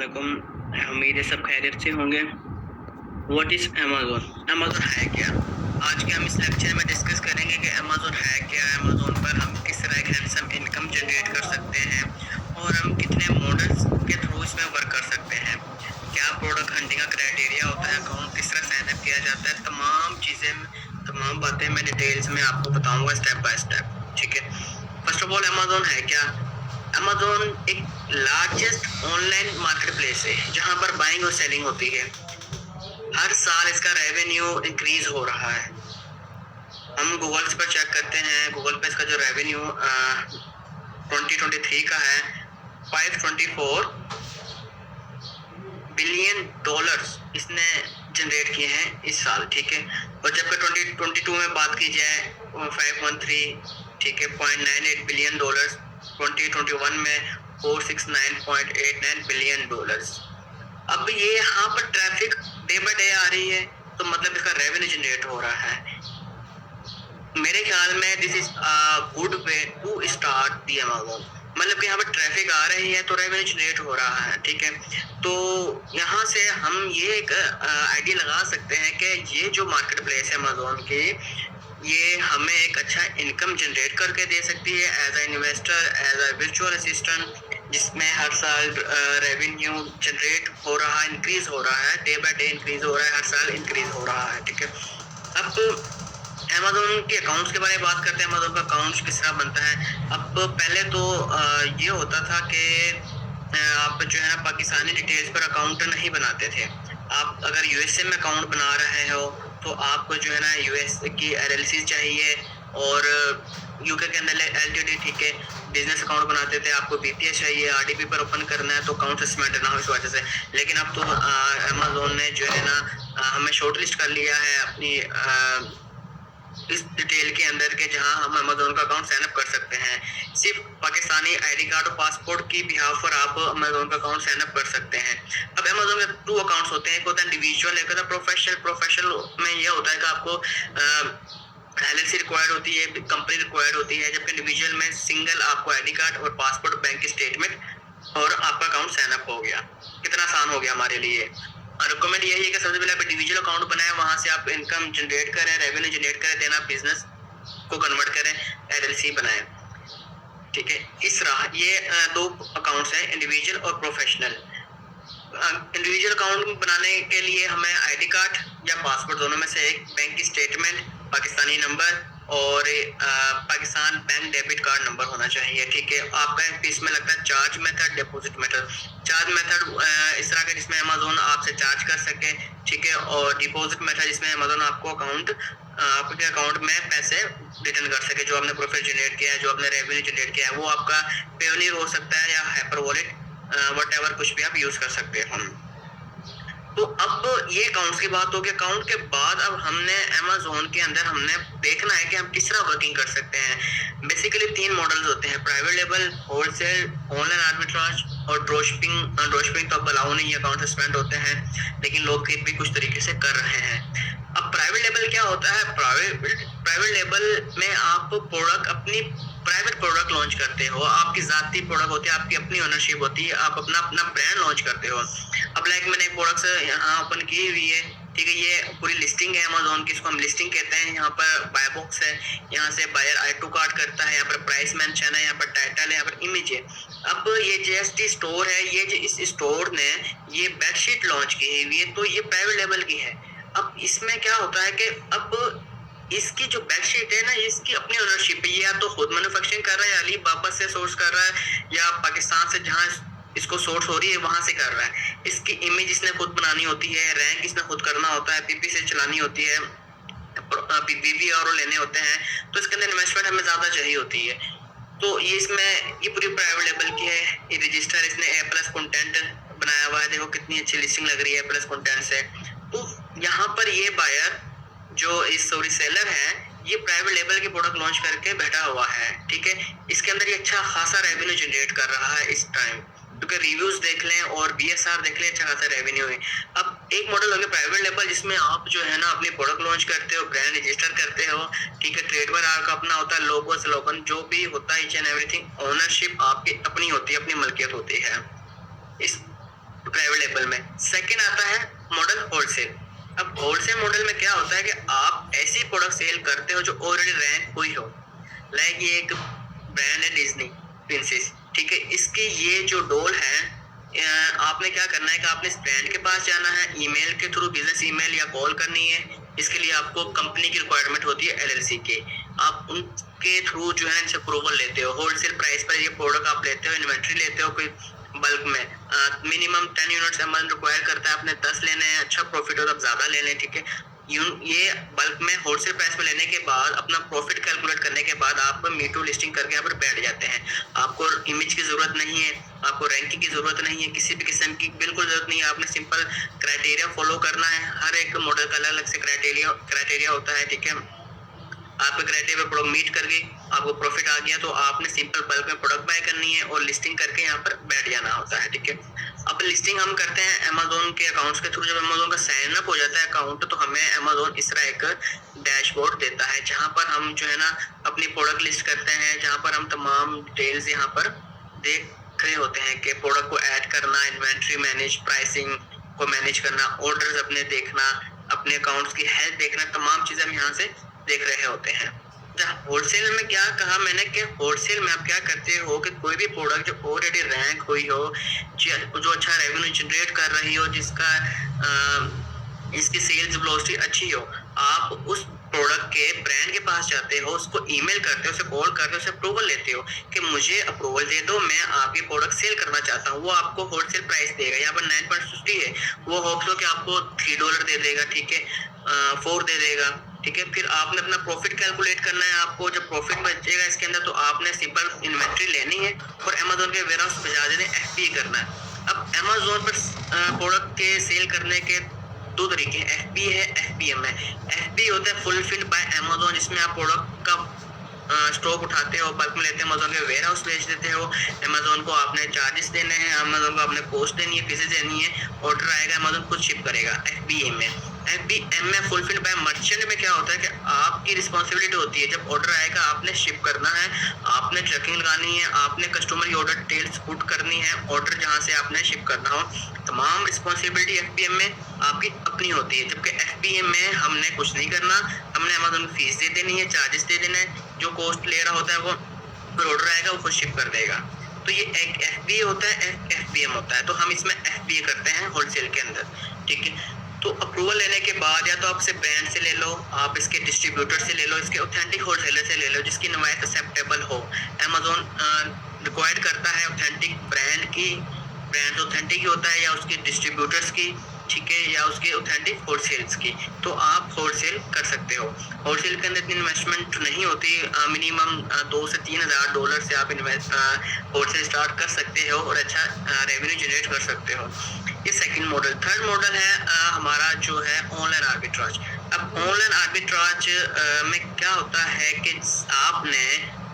अस्सलामुअलैकुम। उम्मीद है सब खैरियत से होंगे। What is Amazon? अमेज़न है क्या? आज के हम इस लेक्चर में डिस्कस करेंगे कि अमेज़न है क्या, अमेज़न पर हम किस तरह एक हैंडसम इनकम जनरेट कर सकते हैं और हम कितने मॉडल्स के थ्रू इसमें वर्क कर सकते हैं। क्या प्रोडक्ट हंटिंग का क्राइटेरिया होता है, अकाउंट किस तरह साइन अप किया जाता है, तमाम बातें मैं डिटेल्स में आपको बताऊंगा स्टेप बाय स्टेप। ठीक है, फर्स्ट ऑफ ऑल अमेज़न है क्या? अमेज़न एक लार्जेस्ट ऑनलाइन मार्केटप्लेस है जहां पर बाइंग और सेलिंग होती है। हर साल इसका रेवेन्यू इंक्रीज हो रहा है। हम गूगल पर चेक करते हैं, गूगल पे इसका जो रेवेन्यू 2023 का है 524 बिलियन डॉलर्स इसने जनरेट किए हैं इस साल। ठीक है, और जबकि 2022 में बात की जाए 513, ठीक है, 0.98 बिलियन डॉलर्स, 2021 में 469.89 बिलियन डॉलर्स। अब ये यहाँ पर ट्रैफिक डे बाय डे आ रही है, तो मतलब इसका रेवेन्यू जनरेट हो रहा है। मेरे ख्याल में this is good way to start the Amazon. मतलब कि यहाँ पर ट्रैफिक आ रही है तो रेवेन्यू जनरेट हो रहा है। ठीक है, तो यहाँ से हम ये एक आइडिया लगा सकते हैं कि ये जो मार्केट प्लेस है अमेज़न की, ये हमें एक अच्छा इनकम जनरेट करके दे सकती है as a investor, as a virtual assistant, जिसमें हर साल रेवेन्यू जनरेट हो रहा है, इंक्रीज हो रहा है, डे बाय डे इंक्रीज हो रहा है, हर साल इंक्रीज हो रहा है। ठीक है, अब अमेज़न के अकाउंट्स के बारे में बात करते हैं। अमेज़न का अकाउंट किस तरह बनता है? अब पहले तो ये होता था कि आप जो है ना पाकिस्तानी डिटेल्स पर अकाउंट नहीं बनाते थे। आप अगर यूएसए में अकाउंट बना रहे हो तो आपको जो है ना यूएस की एलएलसी चाहिए और यूके के अंदर एलटीडी। ठीक है, बिजनेस अकाउंट बनाते थे, आपको बीपीएस चाहिए, आरडीपी पर ओपन करना है तो अकाउंट सस्पेंड ना हो इस वजह से। लेकिन अब तो अमेज़न ने जो है ना हमें शॉर्ट लिस्ट कर लिया है अपनी इस डिटेल के अंदर के जहां हम अमेज़न का अकाउंट साइन अप कर सकते हैं। सिर्फ पाकिस्तानी आईडी कार्ड और पासपोर्ट की बिहाफ पर आप अमेज़न का अकाउंट साइन अप कर सकते हैं। अब अमेज़न में 2 अकाउंट्स होते हैं, एक होता है इंडिविजुअल, एक होता है प्रोफेशनल। प्रोफेशनल में ये होता है कि आपको एलएलसी रिक्वायर्ड होती है, कंपनी रिक्वायर्ड होती है, जबकि इंडिविजुअल में सिंगल आपको आईडी कार्ड और पासपोर्ट, बैंक स्टेटमेंट और आपका अकाउंट साइन अप हो गया। कितना आसान हो गया हमारे लिए। रिकमेंड यही है कि सबसे पहले आप इंडिविजुअल अकाउंट बनाएं, वहां से आप इनकम जनरेट करें, रेवेन्यू जनरेट करें, देन आप बिजनेस को कन्वर्ट करें, एलएलसी बनाएं। ठीक है, इस रहा ये 2 अकाउंट्स हैं, इंडिविजुअल और प्रोफेशनल। इंडिविजुअल अकाउंट बनाने के लिए हमें आईडी कार्ड या पासपोर्ट दोनों में से एक, बैंक की स्टेटमेंट, पाकिस्तानी नंबर और Pakistan bank debit card number होना चाहिए। ठीक है, आपका इसमें लगता है charge method, deposit method. Charge method इस तरह का जिसमें अमेज़न आपसे चार्ज कर सके। ठीक है, और डिपॉजिट मेथड जिसमें अमेज़न आपको आपके अकाउंट में पैसे रिटर्न कर सके, जो आपने प्रॉफिट जनरेट किया है, जो आपने रेवेन्यू जनरेट किया है, वो आपका पेयोनियर हो सकता है या हाइपर वॉलेट, व्हाटएवर, कुछ भी आप यूज कर सकते हो। तो अब ये अकाउंट्स की बात होगी। अकाउंट के बाद अब हमने अमेज़न के अंदर हमने देखना है कि हम किस तरह वर्किंग कर सकते हैं। बेसिकली 3 मॉडल्स होते हैं, private label, wholesale, online arbitrage और ड्रॉपशिपिंग। ड्रॉपशिपिंग तो अब अलाउ नहीं है, अकाउंट सस्पेंड होते हैं, लेकिन लोग फिर भी कुछ तरीके से कर रहे हैं। अब प्राइवेट लेबल क्या होता है? प्राइवेट लेबल में आप प्रोडक्ट अपनी प्राइवेट प्रोडक्ट लॉन्च करते हो, आपकी जाती प्रोडक्ट होती है, आपकी अपनी ओनरशिप होती है, आप अपना अपना ब्रांड लॉन्च करते हो। अब लाइक मैंने एक प्रोडक्ट यहाँ ओपन की हुई है। ठीक है, ये पूरी लिस्टिंग है अमेज़न की, इसको हम लिस्टिंग कहते हैं। यहाँ पर बाय बॉक्स है, यहाँ से बायर आई टू कार्ड करता है, यहाँ पर प्राइस मेंशन है, यहाँ पर टाइटल है, यहाँ पर इमेज है। अब ये जीएसटी स्टोर है, ये जो इस स्टोर ने ये बेडशीट लॉन्च की हुई है, तो ये प्राइवेट लेवल की है। अब इसमें क्या होता है कि अब इसकी जो बेडशीट है ना, इसकी अपनी ओनरशिप है। ये या तो खुद मैन्युफैक्चरिंग कर रहा है, अली बाबा से सोर्स कर रहा है, या पाकिस्तान से जहाँ इसको सोर्स हो रही है वहां से कर रहा है। इसकी इमेज इसने खुद बनानी होती है, रैंक इसने खुद करना होता है, पीपी से चलानी होती है, पीपी और लेने होते हैं, तो इसके अंदर इन्वेस्टमेंट हमें ज्यादा चाहिए होती है। तो ये इसमें ये पूरी प्राइवेट लेवल की है। ये रजिस्टर इसने ए प्लस कंटेंट बनाया हुआ है, देखो कितनी अच्छी लिस्टिंग लग रही है ए प्लस कंटेंट से। तो यहाँ पर ये बायर जो इस सेलर है, ये प्राइवेट लेवल के प्रोडक्ट लॉन्च करके बैठा हुआ है। ठीक है, इसके अंदर ये अच्छा खासा रेवेन्यू जनरेट कर रहा है इस टाइम, क्योंकि रिव्यूज देख लें और बीएसआर देख लें, अच्छा खासा रेवेन्यू है। अब एक मॉडल हो गया प्राइवेट लेवल, जिसमें आप जो है ना अपनी प्रोडक्ट लॉन्च करते हो, ब्रांड रजिस्टर करते हो। ठीक है, ट्रेडमार्क आपका अपना होता है, लोगो स्लोगन जो भी होता है, ईच एंड एवरीथिंग, ओनरशिप आपकी अपनी होती है, अपनी मलकियत होती है। इस प्राइवेट लेबल में। सेकंड आता है मॉडल होलसेल। अब होलसेल मॉडल में क्या होता है कि आप ऐसी प्रोडक्ट सेल करते हो जो ऑलरेडी रैंक हुई हो। लाइक ये एक ब्रांड है डिज्नी प्रिंसेस, ठीक है, इसकी ये जो डॉल है, आपने क्या करना है कि आपने इस ब्रांड के पास जाना है, ईमेल के थ्रू, बिजनेस ईमेल या कॉल करनी है। इसके लिए आपको कंपनी की रिक्वायरमेंट होती है एलएलसी के, आप उनके थ्रू जो है इनसे अप्रूवल लेते हो। होलसेल प्राइस पर ये प्रोडक्ट आप लेते हो, इन्वेंट्री लेते हो कोई बल्क में। मिनिमम 10 यूनिट्स अमाउंट रिक्वायर करता है, आपने 10 लेने हैं, अच्छा प्रॉफिट हो तो आप ज्यादा ले लें, ठीक है। ये बल्क में होलसेल प्राइस में लेने के बाद अपना प्रॉफिट कैलकुलेट करने के बाद आप मीटू लिस्टिंग करके यहाँ पर बैठ जाते हैं। आपको इमेज की जरूरत नहीं है, आपको रैंकिंग की जरूरत नहीं है, किसी भी किस्म की बिल्कुल जरूरत नहीं है। आपने सिंपल क्राइटेरिया फॉलो करना है। हर एक मॉडल का अलग अलग से क्राइटेरिया होता है, ठीक है। आपके क्राइटेरिया प्रोडक्ट मीट करके आपको प्रॉफिट आ गया तो आपने सिंपल बल्क में प्रोडक्ट बाय करनी है और लिस्टिंग करके यहाँ पर बैठ जाना होता है, ठीक है। अब लिस्टिंग हम करते हैं अमेजोन के अकाउंट्स के थ्रू। जब अमेजोन का साइन अप हो जाता है अकाउंट तो हमें अमेजोन इस तरह एक डैशबोर्ड देता है जहाँ पर हम जो है ना अपनी प्रोडक्ट लिस्ट करते हैं, जहाँ पर हम तमाम डिटेल्स यहाँ पर देख रहे होते हैं कि प्रोडक्ट को ऐड करना, इन्वेंट्री मैनेज, प्राइसिंग को मैनेज करना, ऑर्डर्स अपने देखना, अपने अकाउंट्स की हेल्थ देखना, तमाम चीजें हम यहाँ से देख रहे होते हैं। होलसेल में क्या कहा मैंने कि होलसेल में आप क्या करते हो कि कोई भी प्रोडक्ट जो ऑलरेडी रैंक हुई हो, जो अच्छा रेवेन्यू जनरेट कर रही हो, जिसका इसकी सेल्स वेलोसिटी अच्छी हो, आप उस प्रोडक्ट के ब्रांड के पास जाते हो, उसको ईमेल करते हो, उसे कॉल करते हो, उसे अप्रूवल लेते हो कि मुझे अप्रूवल दे दो, मैं आपकी प्रोडक्ट सेल करना चाहता हूँ। वो आपको होलसेल प्राइस देगा, यहाँ पर 9.50 है, वो होप्स हो कि आपको $3 दे देगा, ठीक है, 4 दे देगा, ठीक है। फिर आपने अपना प्रॉफिट कैलकुलेट करना है। आपको जब प्रॉफिट बचेगा इसके अंदर तो आपने सिंपल इन्वेंट्री लेनी है और अमेजोन के वेयरहाउस पे जा देना, एफबीए करना है। अब अमेजोन पर प्रोडक्ट के सेल करने के दो तरीके हैं, एफबीए है, एफबीएम है। एफबीए होता है फुलफिल्ड बाय अमेजोन, जिसमें आप प्रोडक्ट का स्टॉक उठाते हो, बल्क में लेते हो, अमेजोन के वेयर हाउस भेज देते हो। अमेजोन को आपने चार्जेस देने हैं, अमेजोन को आपने कॉस्ट देनी है, फीसेस देनी है, ऑर्डर आएगा, अमेजोन खुद शिप करेगा। एफबीएम में फुलफिल्ड बाय मर्चेंट में क्या होता है कि आपकी रिस्पॉन्सिबिलिटी होती है, जब ऑर्डर आएगा आपने शिप करना है, आपने ट्रैकिंग लगानी है, आपने कस्टमर की ऑर्डर डिटेल्स पुट करनी है, ऑर्डर जहां से आपने शिप करना हो, तमाम रिस्पॉन्सिबिलिटी एफबीएम में आपकी अपनी होती है। जबकि एफबीएम में हमने कुछ नहीं करना, हमने अमेजोन को फीस दे देनी है, चार्जेस दे देना है, जो कॉस्ट ले रहा होता है वो, फिर ऑर्डर आएगा वो खुद शिप कर देगा। तो ये एक एफबीए होता है, एक एफबीएम होता है। तो हम इसमें एफबीए करते हैं होलसेल के अंदर, ठीक है। तो अप्रूवल लेने के बाद या तो आपसे ब्रांड से ले लो, आप इसके डिस्ट्रीब्यूटर से ले लो, इसके ऑथेंटिक होलसेलर से ले लो जिसकी इनवॉइस एक्सेप्टेबल हो। अमेजोन रिक्वायर्ड करता है ऑथेंटिक ब्रांड की, ब्रांड ऑथेंटिक ही होता है, या उसके डिस्ट्रीब्यूटर्स की, ठीक है, या उसके ऑथेंटिक होलसेल्स की। तो आप होलसेल कर सकते हो। होलसेल के अंदर इतनी इन्वेस्टमेंट नहीं होती, मिनिमम $2,000 से $3,000 से आप होलसेल स्टार्ट कर सकते हो और अच्छा रेवेन्यू जनरेट कर सकते हो। ये सेकंड मॉडल। थर्ड मॉडल है हमारा जो है ऑनलाइन आर्बिट्राज। अब ऑनलाइन आर्बिट्राज में क्या होता है कि आपने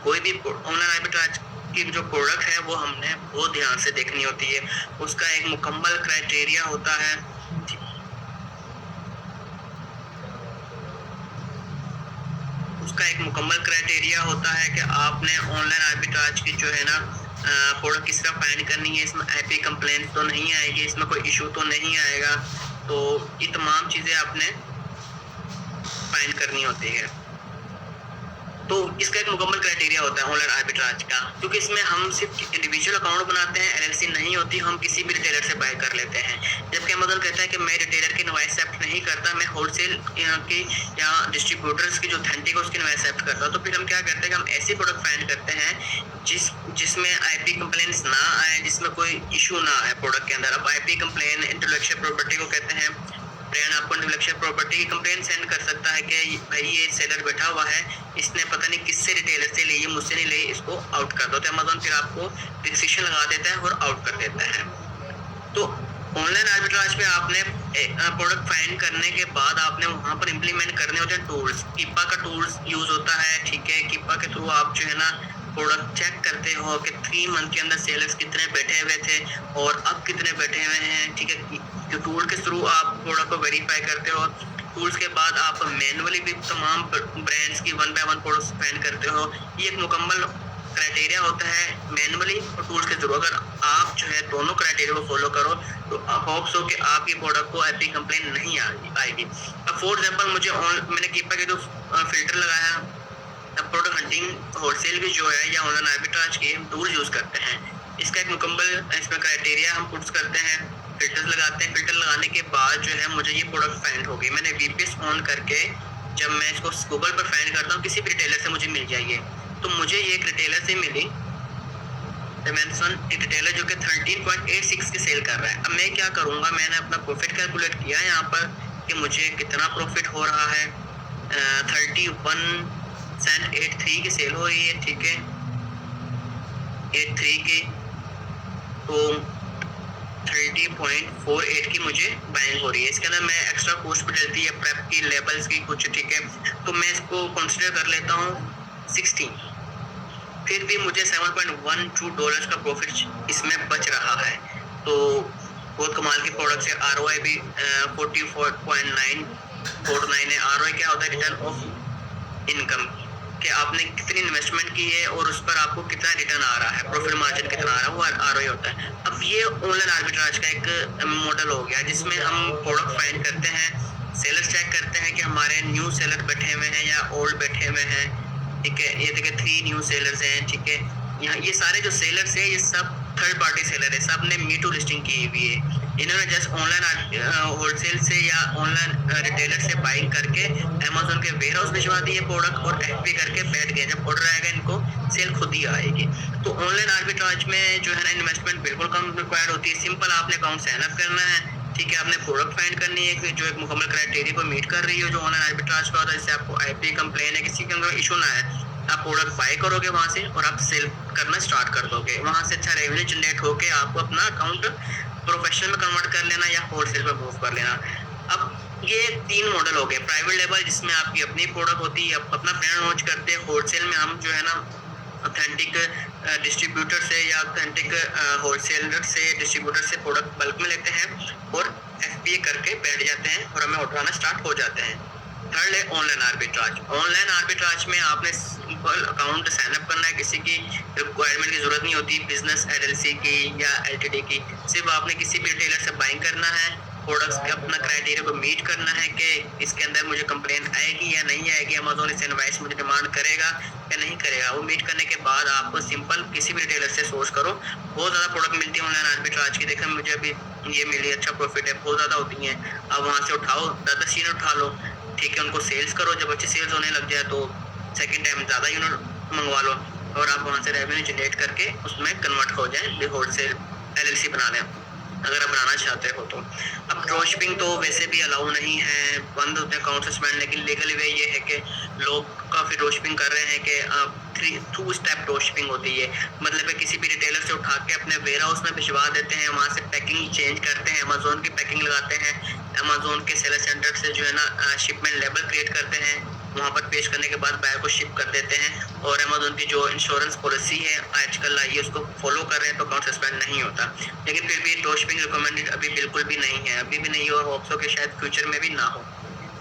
कोई भी ऑनलाइन आर्बिट्राज की जो प्रोडक्ट है वो हमने बहुत ध्यान से देखनी होती है, उसका एक मुकम्मल क्राइटेरिया होता है। उसका एक मुकम्मल क्राइटेरिया होता है कि आपने ऑनलाइन आर्बिट्राज की जो है ना प्रोडक्ट किस तरह फाइंड करनी है, इसमें आईपी कंप्लेंट तो नहीं आएगी, इसमें कोई इशू तो नहीं आएगा, तो ये तमाम चीज़ें आपने फाइंड करनी होती है। तो इसका एक मुकम्मल क्राइटेरिया होता है ऑनलाइन आर्बिट्राज का, क्योंकि इसमें हम सिर्फ इंडिविजुअल अकाउंट बनाते हैं, एलएलसी नहीं होती, हम किसी भी रिटेलर से बाय कर लेते हैं। जबकि अमेजन कहता है कि मैं रिटेलर की इनवॉइस एक्सेप्ट नहीं करता, मैं होलसेल की या डिस्ट्रीब्यूटर्स की जो ऑथेंटिक है उसकी इनवॉइस एक्सेप्ट करता हूँ। तो फिर हम क्या करते हैं कि हम ऐसी प्रोडक्ट फाइंड करते हैं जिसमें आईपी कंप्लेंट्स ना आए, जिसमें कोई इशू ना आए प्रोडक्ट के अंदर। अब आईपी कंप्लेन इंटेलेक्चुअल प्रॉपर्टी को कहते हैं। ब्रांड आपको इंटेलेक्चुअल प्रॉपर्टी की कंप्लेन सेंड कर सकता है कि भाई ये सेलर बैठा हुआ है, इसने पता नहीं किससे रिटेलर से ली, मुझसे नहीं ली, इसको आउट कर दो। तो अमेजोन फिर आपको रिस्ट्रिक्शन लगा देता है और आउट कर देता है। तो ऑनलाइन आर्बिट्राज पे आपने प्रोडक्ट फाइंड करने के बाद आपने वहाँ पर इम्प्लीमेंट करने होते हैं टूल्स। किपा का टूल्स यूज होता है, ठीक है। किपा के थ्रू आप जो है ना प्रोडक्ट चेक करते हो कि 3 मंथ के अंदर सेलर्स कितने बैठे हुए थे और अब कितने बैठे हुए हैं, ठीक है। जो टूल के थ्रू आप प्रोडक्ट को वेरीफाई करते हो। टूल्स के बाद आप मैनुअली भी तमाम ब्रांड्स की 1 बाय 1 प्रोडक्ट्स फाइंड करते हो। ये एक मुकम्मल क्राइटेरिया होता है मैनुअली और टूल्स के थ्रू। अगर आप जो है दोनों क्राइटेरिया को फॉलो करो तो होप्स हो कि आपकी प्रोडक्ट को एपी कंप्लेन नहीं आएगी। अब फॉर एग्जांपल मैंने कीपा के जो फिल्टर लगाया, अब प्रोडक्ट हंटिंग होलसेल की जो है या ऑनलाइन आर्बिट्राज की हम टूल यूज़ करते हैं। इसका एक मुकम्मल इसमें क्राइटेरिया हम पुट्स करते हैं, फिल्टर्स लगाते हैं। फिल्टर लगाने के बाद जो है मुझे ये प्रोडक्ट फाइंड होगी। मैंने वीपीएस ऑन करके जब मैं इसको गूगल पर फाइंड करता हूँ किसी भी रिटेलर से मुझे मिल जाएगी। तो मुझे ये एक रिटेलर से मिली एक रिटेलर जो कि 13.86 की सेल कर रहा है। अब मैं क्या करूँगा, मैंने अपना प्रॉफिट कैलकुलेट किया है यहाँ पर कि मुझे कितना प्रॉफिट हो रहा है। 31.83 की सेल हो रही है, ठीक है, 83 की, तो 30.48 की मुझे बाइंग हो रही है। इसके अंदर मैं एक्स्ट्रा कॉस्ट भी डलती है प्रेप की, लेबल्स की कुछ, ठीक है, तो मैं इसको कंसिडर कर लेता हूँ 16। फिर भी मुझे $7.12 का प्रॉफिट इसमें बच रहा है। तो बहुत कमाल की प्रोडक्ट है। ROI भी 44.949 है। ROI क्या होता है? रिटर्न ऑफ इनकम, कि आपने कितनी इन्वेस्टमेंट की है और उस पर आपको कितना रिटर्न आ रहा है, प्रॉफिट मार्जिन कितना आ रहा है, वो ROI होता है। अब ये ऑनलाइन आर्बिट्राज का एक मॉडल हो गया जिसमें हम प्रोडक्ट फाइंड करते हैं, सेलर चेक करते हैं कि हमारे न्यू सेलर बैठे हुए हैं या ओल्ड बैठे हुए हैं, ठीक है। ये देखिए 3 न्यू सेलर्स हैं, ठीक है। यहाँ ये सारे जो सेलर्स हैं ये सब थर्ड पार्टी सेलर है, सब ने मी टू लिस्टिंग की हुई है। इन्होंने जस्ट ऑनलाइन होलसेल से या ऑनलाइन रिटेलर से बाइंग करके अमेज़न के वेयर हाउस भिजवा दिए प्रोडक्ट और एफपी करके बैठ गए। जब ऑर्डर आएगा इनको सेल खुद ही आएगी। तो ऑनलाइन आर्बिट्राज में जो है ना इन्वेस्टमेंट बिल्कुल कम रिक्वायर्ड होती है। सिंपल आपने अकाउंट साइन अप करना है, ठीक है, आपने प्रोडक्ट फाइंड करनी है जो एक मुकम्मल क्राइटेरिया को मीट कर रही है, जो ऑनलाइन आर्बिट्राज का होता है, जिससे आपको आईपी कंप्लेन है, किसी का इशू ना है। आप प्रोडक्ट बाय करोगे वहाँ से और आप सेल करना स्टार्ट कर दोगे। वहाँ से अच्छा रेवेन्यू जनरेट होके आपको अपना अकाउंट प्रोफेशनल में कन्वर्ट कर लेना या होलसेल में मूव कर लेना। अब ये 3 मॉडल हो गए। प्राइवेट लेवल जिसमें आपकी अपनी प्रोडक्ट होती है, अपना ब्रांड लॉन्च करते हैं। होलसेल में हम जो है ना ऑथेंटिक डिस्ट्रीब्यूटर से या ऑथेंटिक होलसेलर से, डिस्ट्रीब्यूटर से प्रोडक्ट बल्क में लेते हैं और एफपीए करके बैठ जाते हैं और हमें ऑर्डर आना स्टार्ट हो जाते हैं। थर्ड है ऑनलाइन आर्बिट्राज। ऑनलाइन आर्बिट्राज में आपने सिंपल अकाउंट साइन अप करना है, किसी की रिक्वायरमेंट की जरूरत नहीं होती, बिजनेस एलएलसी की या एलटीडी की। सिर्फ आपने किसी भी रिटेलर से बाइंग करना है, प्रोडक्ट्स के अपना क्राइटेरिया को मीट करना है कि इसके अंदर मुझे कंप्लेन आएगी या नहीं आएगी, अमेज़न इस इनवॉइस मुझे डिमांड करेगा या नहीं करेगा। वो मीट करने के बाद आपको सिंपल किसी भी रिटेलर से सोर्स करो। बहुत ज़्यादा प्रोडक्ट मिलती है ऑनलाइन आर्बिट्राज की। देखा मुझे अभी ये मिली, अच्छा प्रॉफिट है, बहुत ज़्यादा होती हैं। अब वहाँ से उठाओ, 10 यूनिट उठा लो, ठीक है, उनको सेल्स करो। जब अच्छी सेल्स होने लग जाए तो सेकंड टाइम ज़्यादा यूनिट मंगवा लो और आप वहाँ से रेवेन्यू जनरेट करके उसमें कन्वर्ट हो जाए, होलसेल एलएलसी बना लें अगर आप बनाना चाहते हो तो। अब ड्रॉशिपिंग तो वैसे भी अलाउ नहीं है, बंद होते हैं अकाउंट सस्पेंड, लेकिन लीगली वे ये है कि लोग काफ़ी ड्रॉशिपिंग कर रहे हैं कि 2 स्टेप ड्रॉशिपिंग होती है। मतलब है किसी भी रिटेलर से उठा के अपने वेयर हाउस में भिजवा देते हैं, वहाँ से पैकिंग चेंज करते हैं, अमेज़न की पैकिंग लगाते हैं, अमेज़न के सेलर सेंटर से जो है ना शिपमेंट लेबल क्रिएट करते हैं, वहाँ पर पेश करने के बाद बायर को शिप कर देते हैं और अमेज़न की जो इंश्योरेंस पॉलिसी है आजकल आई है उसको फॉलो कर रहे हैं तो अकाउंट सस्पेंड नहीं होता। लेकिन फिर भी ड्रॉशिपिंग रिकमेंडेड अभी बिल्कुल भी नहीं है, अभी भी नहीं हो और होप्स हो कि शायद फ्यूचर में भी ना हो।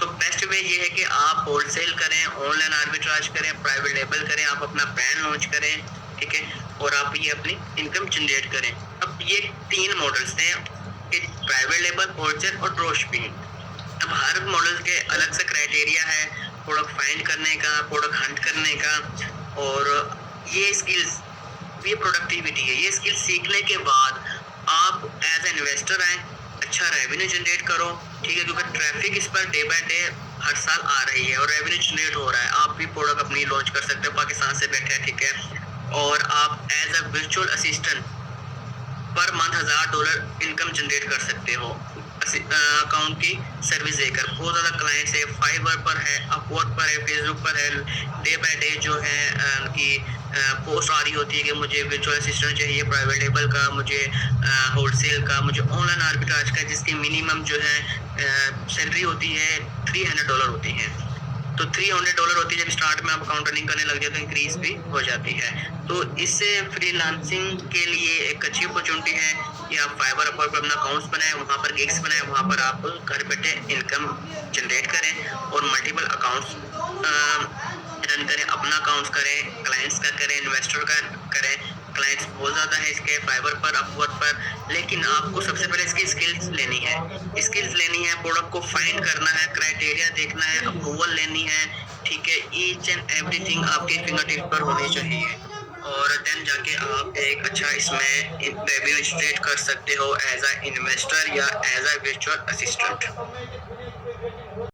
तो बेस्ट वे ये है कि आप होलसेल करें, ऑनलाइन आर्बिट्राज करें, प्राइवेट लेबल करें, आप अपना ब्रांड लॉन्च करें, ठीक है, और आप ये अपनी इनकम जनरेट करें। अब ये 3 मॉडल्स हैं कि प्राइवेट लेबल, होलसेल और ड्रॉशिपिंग। अब हर मॉडल के अलग से क्राइटेरिया है प्रोडक्ट फाइंड करने का, प्रोडक्ट हंट करने का, और ये स्किल्स, ये प्रोडक्टिविटी है। ये स्किल सीखने के बाद आप एज ए इन्वेस्टर आए, अच्छा रेवेन्यू जनरेट करो, ठीक है, क्योंकि ट्रैफिक इस पर डे बाय डे हर साल आ रही है और रेवेन्यू जनरेट हो रहा है। आप भी प्रोडक्ट अपनी लॉन्च कर सकते हो, पाकिस्तान से बैठे हैं, ठीक है, और आप as a virtual assistant per month $1000 income generate कर सकते हो अकाउंट की सर्विस देकर। बहुत ज़्यादा क्लाइंट्स है, फाइवर पर है, अपवर्क पर है, फेसबुक पर है। डे बाय डे जो है उनकी पोस्ट आ रही होती है कि मुझे वर्चुअल असिस्टेंट चाहिए प्राइवेट लेबल का, मुझे होलसेल का, मुझे ऑनलाइन आर्बिट्राज का, जिसकी मिनिमम जो है सैलरी होती है $300 होती है। तो $300 होती है। जब स्टार्ट में आप अकाउंट रनिंग करने लग जाए तो इंक्रीज भी हो जाती है। तो इससे फ्रीलांसिंग के लिए एक अच्छी अपॉर्चुनिटी है कि आप फाइवर अपवर्क पर अपना अकाउंट्स बनाएं, वहाँ पर गिग्स बनाएं, वहाँ पर आप घर बैठे इनकम जनरेट करें और मल्टीपल अकाउंट्स रन करें, अपना अकाउंट करें, क्लाइंट्स का करें, इन्वेस्टर का करें। क्लाइंट्स बहुत ज़्यादा है इसके फाइवर पर, अपवर्क पर, लेकिन आपको सबसे पहले इसकी स्किल्स लेनी है। स्किल्स लेनी है, प्रोडक्ट को फाइंड करना है, क्राइटेरिया देखना है, अप्रूवल लेनी है, ठीक है। ईच एंड एवरीथिंग आपके फिंगर टिप पर होनी चाहिए और देन जाके आप एक अच्छा इसमें रेवेन्यू जनरेट कर सकते हो एज अ इन्वेस्टर या एज अ वर्चुअल असिस्टेंट।